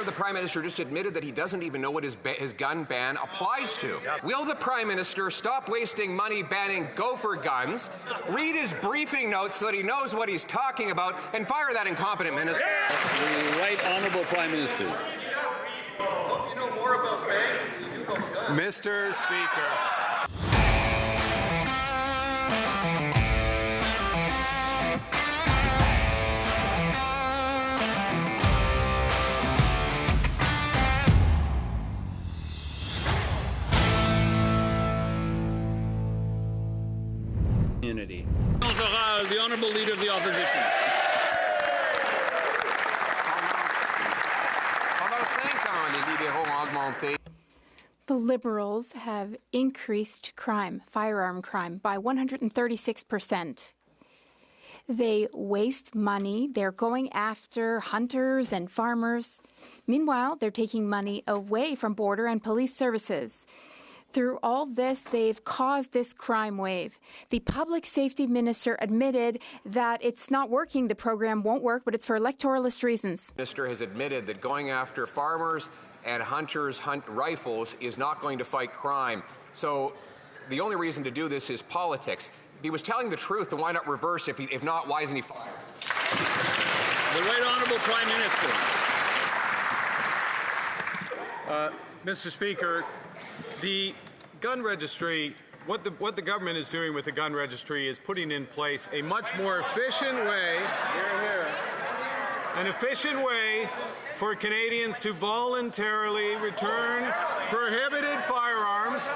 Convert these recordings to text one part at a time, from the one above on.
the Prime Minister just admitted that he doesn't even know what his gun ban applies to. Will the Prime Minister stop wasting money banning gopher guns, read his briefing notes so that he knows what he's talking about, and fire that incompetent minister? The Right Honourable Prime Minister. You know more about banking than you do about guns. Mr. Speaker. Unity. The Honourable Leader of the Opposition. The Liberals have increased crime, firearm crime, by 136%. They waste money. They're going after hunters and farmers. Meanwhile, they're taking money away from border and police services. Through all this, they've caused this crime wave. The public safety minister admitted that it's not working, the program won't work, but it's for electoralist reasons. The minister has admitted that going after farmers and hunters rifles is not going to fight crime. So the only reason to do this is politics. He was telling the truth, then why not reverse? If not, why isn't he fired? The Right Honourable Prime Minister. Mr. Speaker, the gun registry, what the government is doing with the gun registry is putting in place a much more efficient way, an efficient way for Canadians to voluntarily return prohibited firearms,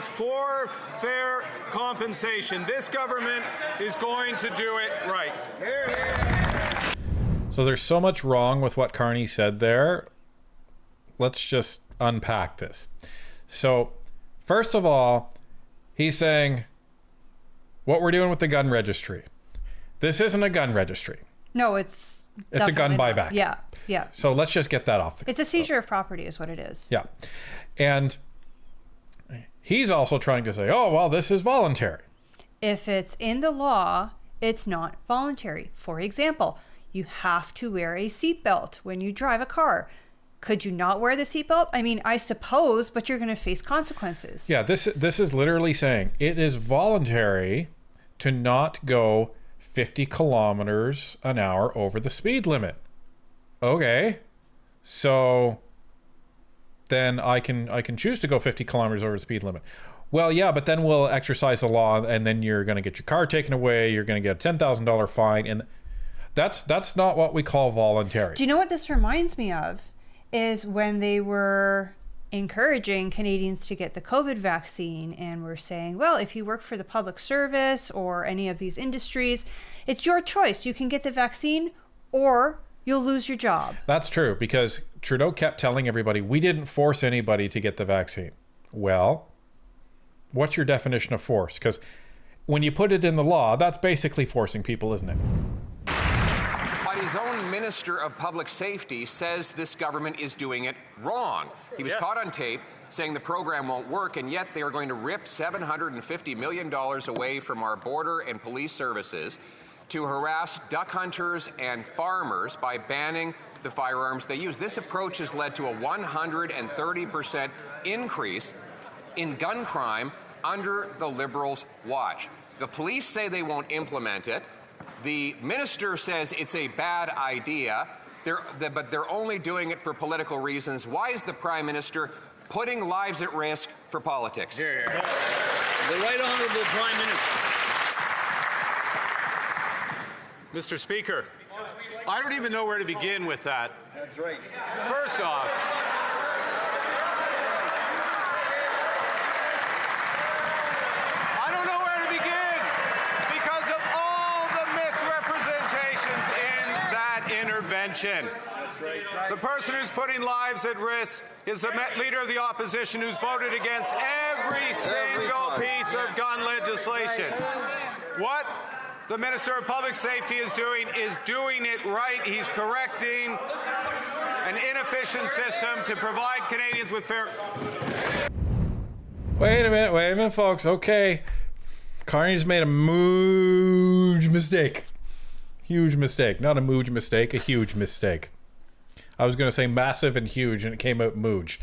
for fair compensation. This government is going to do it right. So there's so much wrong with what Carney said there. Let's just unpack this. So, first of all, he's saying what we're doing with the gun registry. This isn't a gun registry. No, it's a gun buyback. Yeah, yeah. So let's just get that off. It's a seizure of property is what it is. Yeah. And he's also trying to say, oh, well, this is voluntary. If it's in the law, it's not voluntary. For example, you have to wear a seatbelt when you drive a car. Could you not wear the seatbelt? I mean, I suppose, but you're going to face consequences. Yeah, this is literally saying it is voluntary to not go 50 kilometers an hour over the speed limit. Okay, so then I can choose to go 50 kilometers over the speed limit. Well, yeah, but then we'll exercise the law, and then you're going to get your car taken away. You're going to get a $10,000 fine, and that's not what we call voluntary. Do you know what this reminds me of? Is when they were encouraging Canadians to get the COVID vaccine and were saying, well, if you work for the public service or any of these industries, it's your choice. You can get the vaccine or you'll lose your job. That's true, because Trudeau kept telling everybody, we didn't force anybody to get the vaccine. Well, what's your definition of force? Because when you put it in the law, that's basically forcing people, isn't it? His own Minister of Public Safety says this government is doing it wrong. He was caught on tape saying the program won't work, and yet they are going to rip $750 million away from our border and police services to harass duck hunters and farmers by banning the firearms they use. This approach has led to a 130% increase in gun crime under the Liberals' watch. The police say they won't implement it. The minister says it's a bad idea, but they're only doing it for political reasons. Why is the Prime Minister putting lives at risk for politics? The Right Honourable Prime Minister. Mr. Speaker, I don't even know where to begin with that. That's right. First off, I don't know where to begin because of all the misrepresentations in that intervention. The person who's putting lives at risk is the Leader of the Opposition who's voted against every single piece of gun legislation. What the Minister of Public Safety is doing it right. He's correcting an inefficient system to provide Canadians with fair... Wait a minute, folks. Okay. Carney's made a huge mistake. Huge mistake. Not a mooge mistake, a huge mistake. I was going to say massive and huge, and it came out mooge.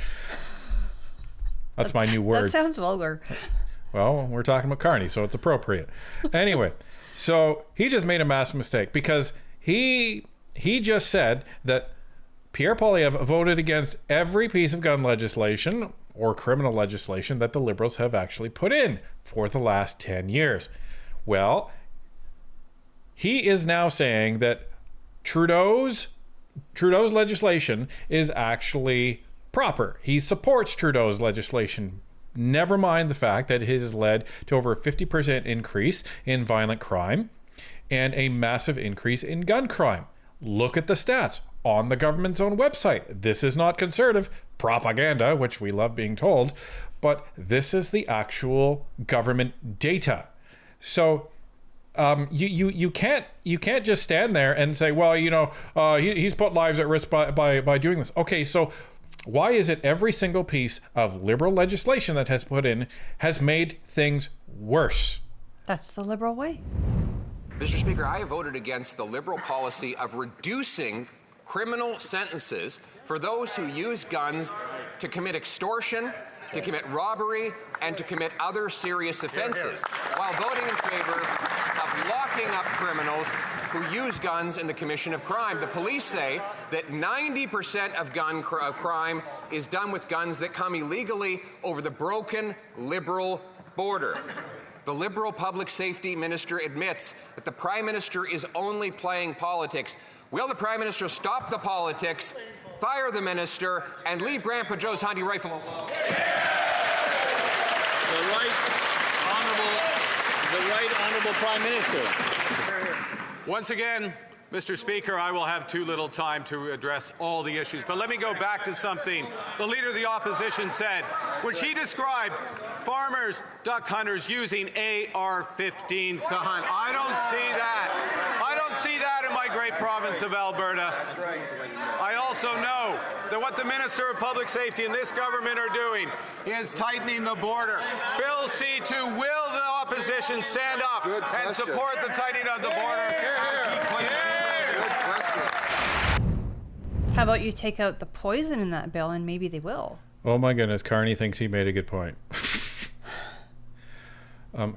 That's my new word. That sounds vulgar. Well, we're talking about Carney, so it's appropriate. Anyway, so he just made a massive mistake because he just said that Pierre Poilievre voted against every piece of gun legislation or criminal legislation that the Liberals have actually put in for the last 10 years. Well, he is now saying that Trudeau's legislation is actually proper. He supports Trudeau's legislation. Never mind the fact that it has led to over a 50% increase in violent crime and a massive increase in gun crime. Look at the stats on the government's own website. This is not conservative propaganda, which we love being told, but this is the actual government data. So you can't just stand there and say, well, he's put lives at risk by doing this. Okay, so why is it every single piece of Liberal legislation that has put in has made things worse? That's the Liberal way. Mr. Speaker, I have voted against the Liberal policy of reducing criminal sentences for those who use guns to commit extortion, to commit robbery, and to commit other serious offenses, while voting in favor of locking up criminals who use guns in the commission of crime. The police say that 90% of crime is done with guns that come illegally over the broken Liberal border. The Liberal public safety minister admits that the Prime Minister is only playing politics. Will the Prime Minister stop the politics, fire the minister, and leave Grandpa Joe's hunting rifle alone? The right honourable Prime Minister. Once again, Mr. Speaker, I will have too little time to address all the issues, but let me go back to something the Leader of the Opposition said, which he described farmers, duck hunters using AR-15s to hunt. I don't see that. I don't see that in my great province of Alberta. I also know that what the Minister of Public Safety and this government are doing is tightening the border. Bill C-2, will the opposition stand up and support the tightening of the border? How about you take out the poison in that bill and maybe they will? Oh my goodness, Carney thinks he made a good point.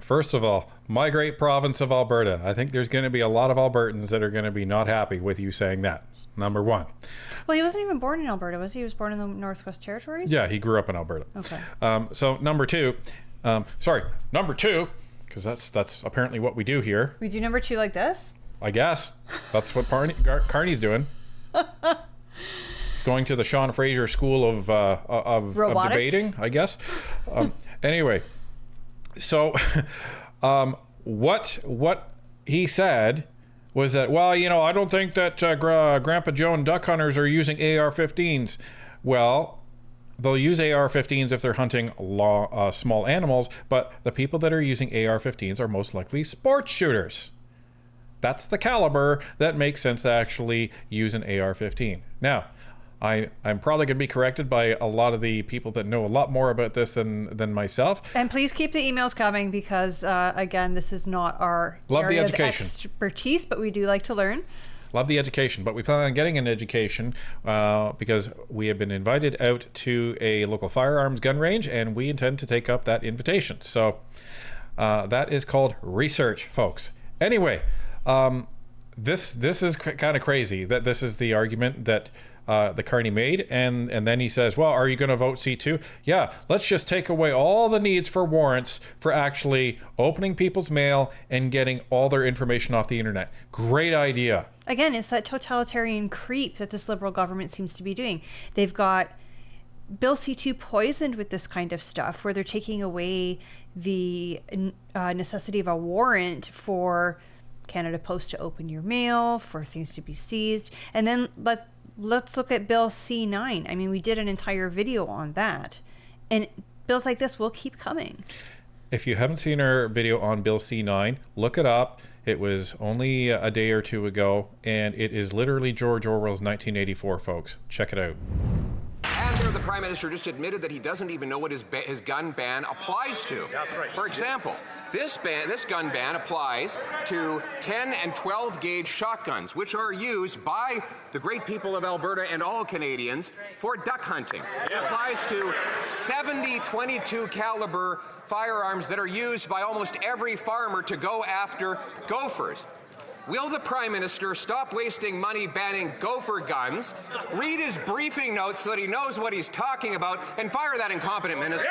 First of all, my great province of Alberta. I think there's going to be a lot of Albertans that are going to be not happy with you saying that. Number one. Well, he wasn't even born in Alberta, was he? He was born in the Northwest Territories? Yeah, he grew up in Alberta. Okay. So number two, because that's apparently what we do here. We do number two like this? I guess. That's what Carney's doing. He's going to the Sean Fraser School of debating, I guess. Anyway, so what he said was that, well, I don't think that Grandpa Joe and duck hunters are using AR-15s. Well, they'll use AR-15s if they're hunting small animals, but the people that are using AR-15s are most likely sports shooters. That's the caliber that makes sense to actually use an AR-15. Now, I'm probably going to be corrected by a lot of the people that know a lot more about this than myself. And please keep the emails coming because, again, this is not our area of expertise, but we do like to learn. Love the education, but we plan on getting an education because we have been invited out to a local firearms gun range, and we intend to take up that invitation. So that is called research, folks. Anyway, this is kind of crazy that this is the argument that the Carney made, and then he says, well, are you going to vote C2? Yeah, let's just take away all the needs for warrants for actually opening people's mail and getting all their information off the internet. Great idea. Again, it's that totalitarian creep that this Liberal government seems to be doing. They've got Bill C2 poisoned with this kind of stuff where they're taking away the necessity of a warrant for Canada Post to open your mail, for things to be seized. And then let's look at Bill C9. I mean, we did an entire video on that. And bills like this will keep coming. If you haven't seen our video on Bill C9, look it up. It was only a day or two ago, and it is literally George Orwell's 1984, folks. Check it out. And Earlier, the Prime Minister just admitted that he doesn't even know what his gun ban applies to. That's right. For example, this gun ban applies to 10 and 12 gauge shotguns, which are used by the great people of Alberta and all Canadians for duck hunting. It applies to 70 22 caliber firearms that are used by almost every farmer to go after gophers. Will the Prime Minister stop wasting money banning gopher guns, read his briefing notes so that he knows what he's talking about, and fire that incompetent minister?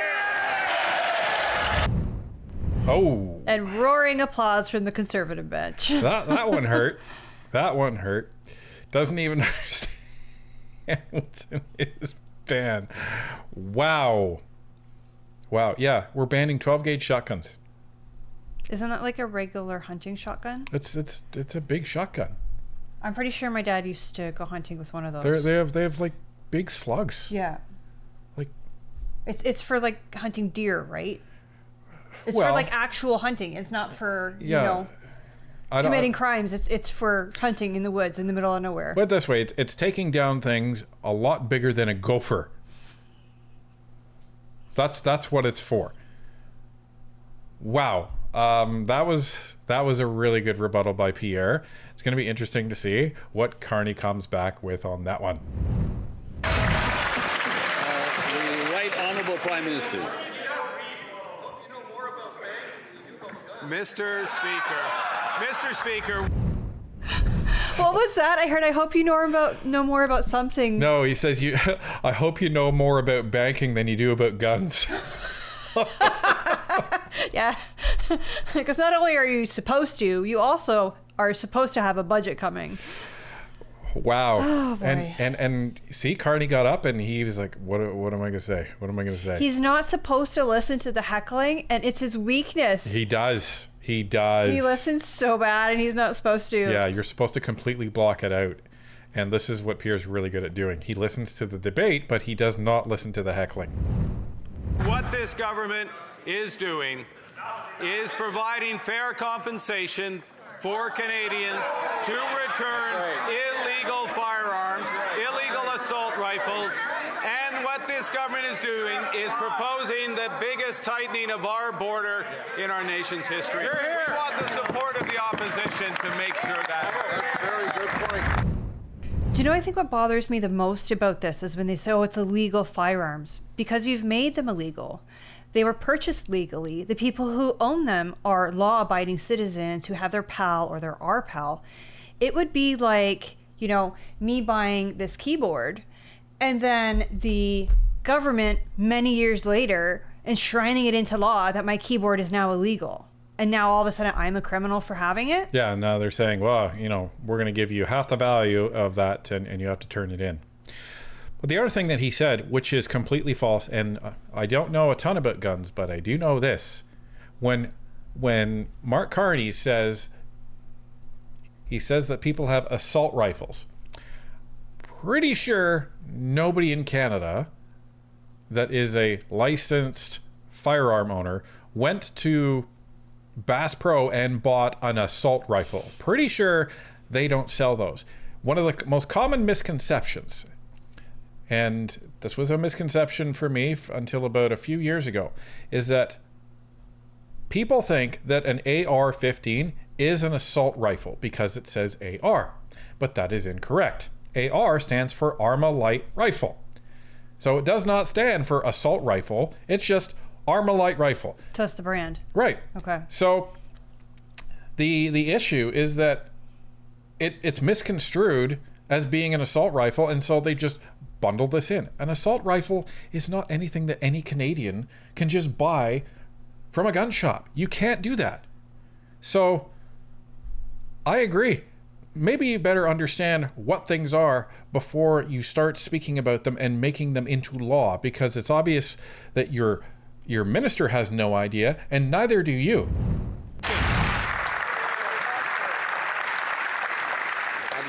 Oh. And roaring applause from the Conservative bench. That one hurt. That one hurt. Doesn't even understand what's in his ban. Wow. Wow. Yeah, we're banning 12 gauge shotguns. Isn't that like a regular hunting shotgun? It's a big shotgun. I'm pretty sure my dad used to go hunting with one of those. They have like big slugs. Yeah. Like it's for like hunting deer, right? It's Well, for like actual hunting. It's not for Yeah. committing crimes. It's for hunting in the woods in the middle of nowhere. Put it this way, it's taking down things a lot bigger than a gopher. That's what it's for. Wow. That was a really good rebuttal by Pierre. It's going to be interesting to see what Carney comes back with on that one. The Right Honourable Prime Minister. Mr. Speaker, What was that? I heard. I hope you know more about something. No, he says I hope you know more about banking than you do about guns. Yeah, because not only are you supposed to, you also are supposed to have a budget coming. Wow. Oh, boy. And see, Carney got up and he was like, what am I gonna say? What am I gonna say? He's not supposed to listen to the heckling, and it's his weakness. He does. He listens so bad, and he's not supposed to. Yeah, you're supposed to completely block it out. And this is what Pierre's really good at doing. He listens to the debate, but he does not listen to the heckling. what this government is doing is providing fair compensation for Canadians to return illegal firearms, illegal assault rifles, and what this government is doing is proposing the biggest tightening of our border in our nation's history. We want the support of the opposition to make sure that happens. That's a very good point. Do you know, I think what bothers me the most about this is when they say, oh, it's illegal firearms, because you've made them illegal. They were purchased legally. The people who own them are law-abiding citizens who have their PAL or their RPAL. It would be like, you know, me buying this keyboard and then the government many years later enshrining it into law that my keyboard is now illegal. And now all of a sudden I'm a criminal for having it? Yeah, and now they're saying, well, you know, we're going to give you half the value of that and you have to turn it in. But the other thing that he said, which is completely false, and I don't know a ton about guns, but I do know this. When Mark Carney says, he says that people have assault rifles. Pretty sure nobody in Canada that is a licensed firearm owner went to Bass Pro and bought an assault rifle. Pretty sure they don't sell those. One of the most common misconceptions, and this was a misconception for me until about a few years ago, is that people think that an AR-15 is an assault rifle because it says AR, but that is incorrect. AR stands for Armalite Rifle. So it does not stand for assault rifle, it's just Armalite Rifle. So that's the brand. Right. Okay. So the issue is that it's misconstrued as being an assault rifle, and so they just bundle this in. An assault rifle is not anything that any Canadian can just buy from a gun shop. You can't do that. So I agree. Maybe you better understand what things are before you start speaking about them and making them into law, because it's obvious that your minister has no idea, and neither do you. And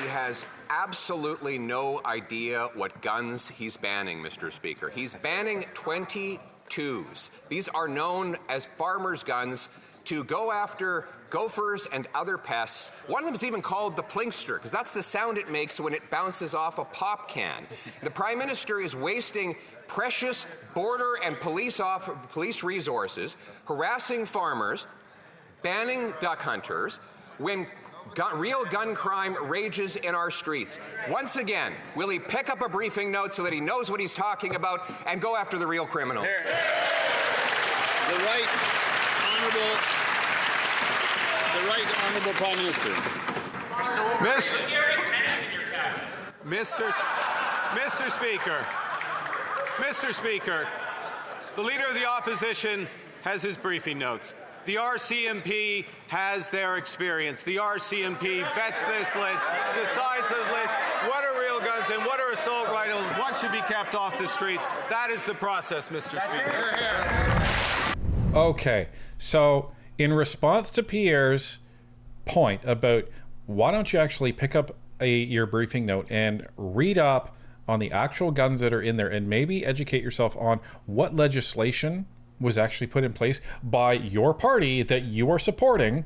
he has absolutely no idea what guns he's banning, Mr. Speaker. He's banning 22s. These are known as farmers' guns. to go after gophers and other pests. One of them is even called the plinkster, because that's the sound it makes when it bounces off a pop can. The Prime Minister is wasting precious border and police resources, harassing farmers, banning duck hunters, when real gun crime rages in our streets. Once again, will he pick up a briefing note so that he knows what he's talking about and go after the real criminals? The right honourable Prime Minister. Mr. Speaker, the Leader of the Opposition has his briefing notes. The RCMP has their experience. The RCMP vets this list, decides this list, what are real guns and what are assault rifles, what should be kept off the streets. That is the process, Mr. Speaker. Okay, so in response to Pierre's point about why don't you actually pick up your briefing note and read up on the actual guns that are in there and maybe educate yourself on what legislation was actually put in place by your party that you are supporting,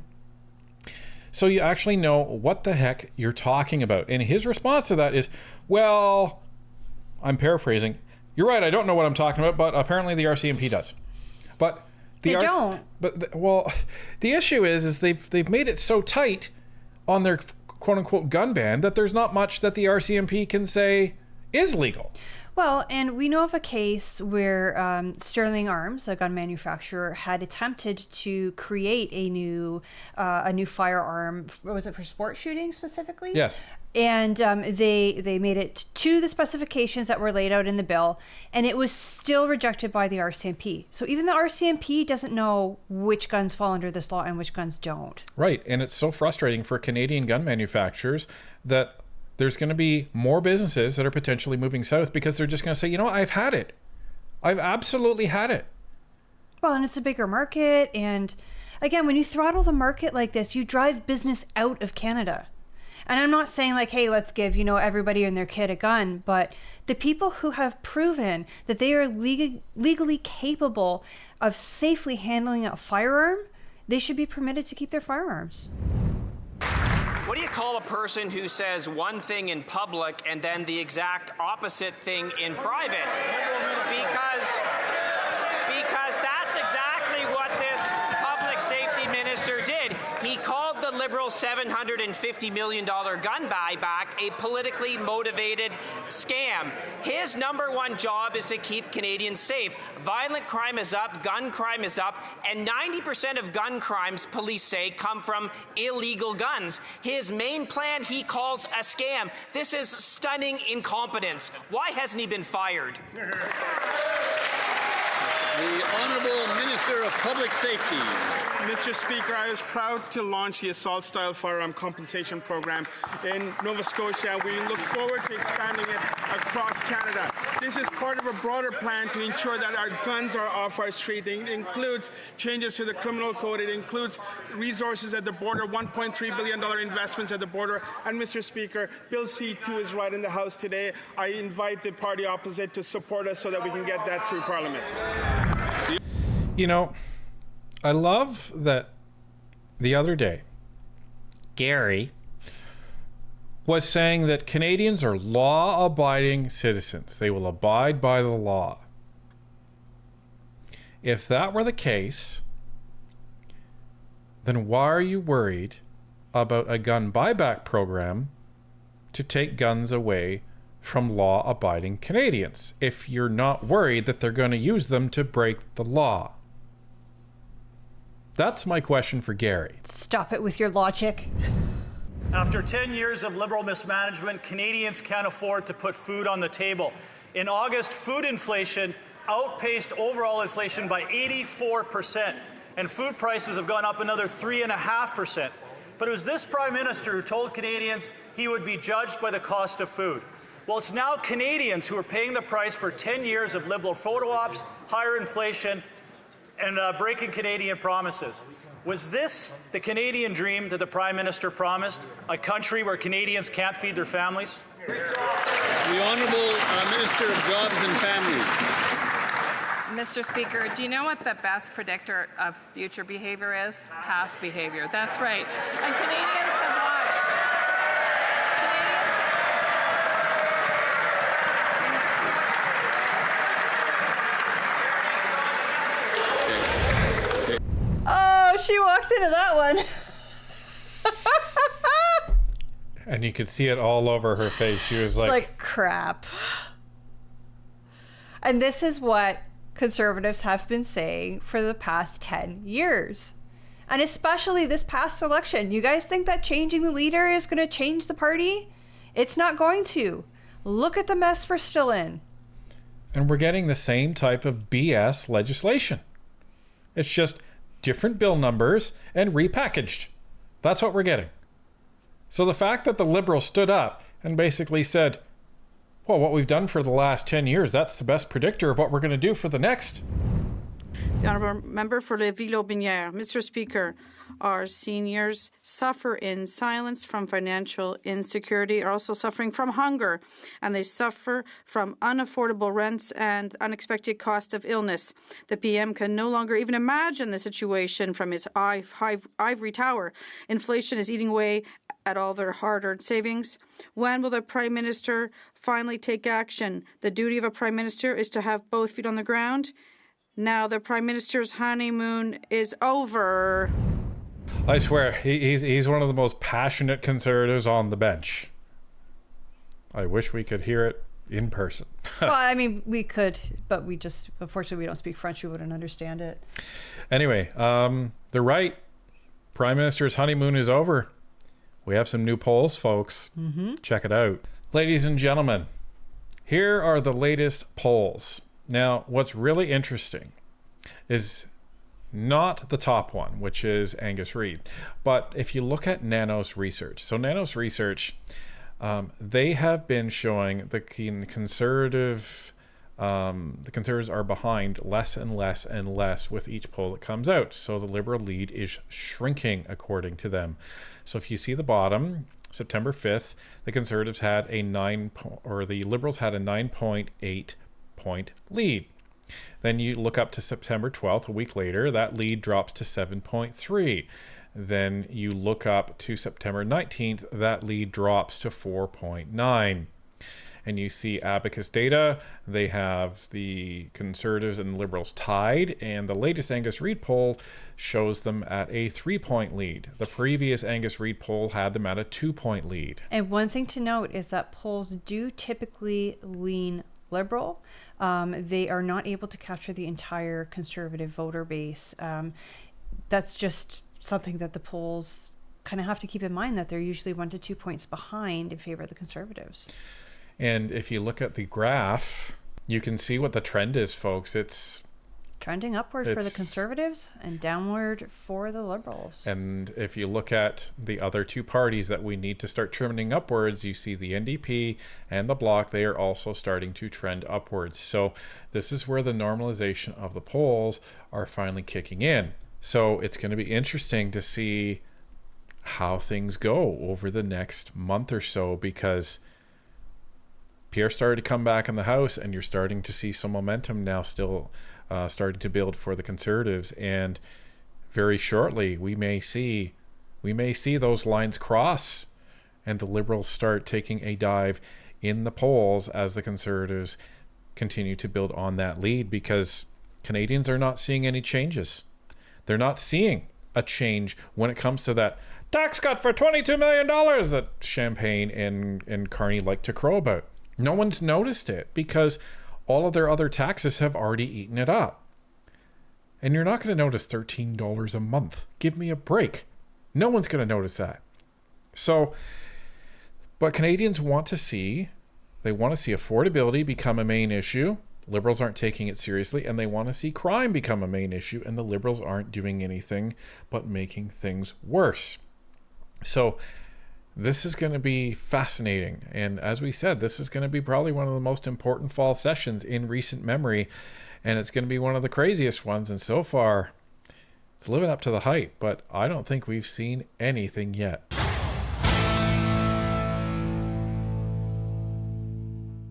so you actually know what the heck you're talking about. And his response to that is, well, I'm paraphrasing, you're right, I don't know what I'm talking about, but apparently the RCMP does. But the issue is they've made it so tight on their quote-unquote gun ban that there's not much that the RCMP can say is legal. Well, and we know of a case where Sterling Arms, a gun manufacturer, had attempted to create a new firearm. Was it for sport shooting specifically? Yes. And they made it to the specifications that were laid out in the bill, and it was still rejected by the RCMP. So even the RCMP doesn't know which guns fall under this law and which guns don't. Right, and it's so frustrating for Canadian gun manufacturers that there's going to be more businesses that are potentially moving south because they're just going to say, you know, I've had it. I've absolutely had it. Well, and it's a bigger market. And again, when you throttle the market like this, you drive business out of Canada. And I'm not saying like, hey, let's give, everybody and their kid a gun. But the people who have proven that they are legally capable of safely handling a firearm, they should be permitted to keep their firearms. What do you call a person who says one thing in public and then the exact opposite thing in private? Because that's exactly what this public safety minister did. He called the Liberal $750 million gun buyback a politically motivated scam. His number one job is to keep Canadians safe. Violent crime is up, gun crime is up, and 90% of gun crimes, police say, come from illegal guns. His main plan he calls a scam. This is stunning incompetence. Why hasn't he been fired? The Honourable Minister of Public Safety. Mr. Speaker, I was proud to launch the assault-style firearm compensation program in Nova Scotia. We look forward to expanding it across Canada. This is part of a broader plan to ensure that our guns are off our street. It includes changes to the criminal code. It includes resources at the border, $1.3 billion investments at the border. And Mr. Speaker, Bill C-2 is right in the House today. I invite the party opposite to support us so that we can get that through Parliament. I love that the other day, Gary was saying that Canadians are law-abiding citizens. They will abide by the law. If that were the case, then why are you worried about a gun buyback program to take guns away from law-abiding Canadians if you're not worried that they're going to use them to break the law? That's my question for Gary. Stop it with your logic. After 10 years of Liberal mismanagement, Canadians can't afford to put food on the table. In August, food inflation outpaced overall inflation by 84%, and food prices have gone up another 3.5%. But it was this Prime Minister who told Canadians he would be judged by the cost of food. Well, it's now Canadians who are paying the price for 10 years of Liberal photo ops, higher inflation, and breaking Canadian promises. Was this the Canadian dream that the Prime Minister promised? A country where Canadians can't feed their families? The Honourable Minister of Jobs and Families. Mr. Speaker, do you know what the best predictor of future behavior is? Past behavior. That's right. And Canadians have watched. Oh, she walked into that one. And you could see it all over her face. She was like crap. And this is what conservatives have been saying for the past 10 years. And especially this past election. You guys think that changing the leader is going to change the party? It's not going to. Look at the mess we're still in. And we're getting the same type of BS legislation. It's just different bill numbers and repackaged. That's what we're getting. So the fact that the Liberals stood up and basically said, well, what we've done for the last 10 years, that's the best predictor of what we're going to do for the next. The Honourable Member for Lévis-Lotbinière. Mr. Speaker, our seniors suffer in silence from financial insecurity, are also suffering from hunger, and they suffer from unaffordable rents and unexpected cost of illness. The PM can no longer even imagine the situation from his ivory tower. Inflation is eating away at all their hard-earned savings. When will the Prime Minister finally take action? The duty of a Prime Minister is to have both feet on the ground. Now the Prime Minister's honeymoon is over. I swear, he's one of the most passionate conservatives on the bench. I wish we could hear it in person. Well, I mean, we could, but we just, unfortunately, we don't speak French. We wouldn't understand it. Anyway, they're right. Prime Minister's honeymoon is over. We have some new polls, folks. Check it out. Ladies and gentlemen, here are the latest polls. Now, what's really interesting is not the top one, which is Angus Reid, but if you look at Nanos Research. So Nanos Research, they have been showing the conservatives are behind less and less and less with each poll that comes out. So the Liberal lead is shrinking, according to them. So if you see the bottom, September 5th, the Conservatives had the Liberals had a 9.8 point lead. Then you look up to September 12th, a week later, that lead drops to 7.3. Then you look up to September 19th, that lead drops to 4.9. And you see Abacus data, they have the Conservatives and Liberals tied, and the latest Angus Reid poll shows them at a 3-point lead. The previous Angus Reid poll had them at a 2-point lead. And one thing to note is that polls do typically lean Liberal. They are not able to capture the entire Conservative voter base. That's just something that the polls kind of have to keep in mind, that they're usually 1 to 2 points behind in favor of the Conservatives. And if you look at the graph, you can see what the trend is, folks. It's trending upward for the Conservatives and downward for the Liberals. And if you look at the other two parties that we need to start trending upwards, you see the NDP and the Bloc, they are also starting to trend upwards. So this is where the normalization of the polls are finally kicking in. So it's going to be interesting to see how things go over the next month or so, because Pierre started to come back in the House, and you're starting to see some momentum now still starting to build for the Conservatives. And very shortly, we may see those lines cross and the Liberals start taking a dive in the polls as the Conservatives continue to build on that lead, because Canadians are not seeing any changes. They're not seeing a change when it comes to that tax cut for $22 million that Champagne and Carney like to crow about. No one's noticed it because all of their other taxes have already eaten it up. And you're not going to notice $13 a month. Give me a break. No one's going to notice that. So, but Canadians want to see affordability become a main issue. Liberals aren't taking it seriously, and they want to see crime become a main issue, and the Liberals aren't doing anything but making things worse. So this is going to be fascinating. And as we said, this is going to be probably one of the most important fall sessions in recent memory, and it's going to be one of the craziest ones. And so far, it's living up to the hype, but I don't think we've seen anything yet.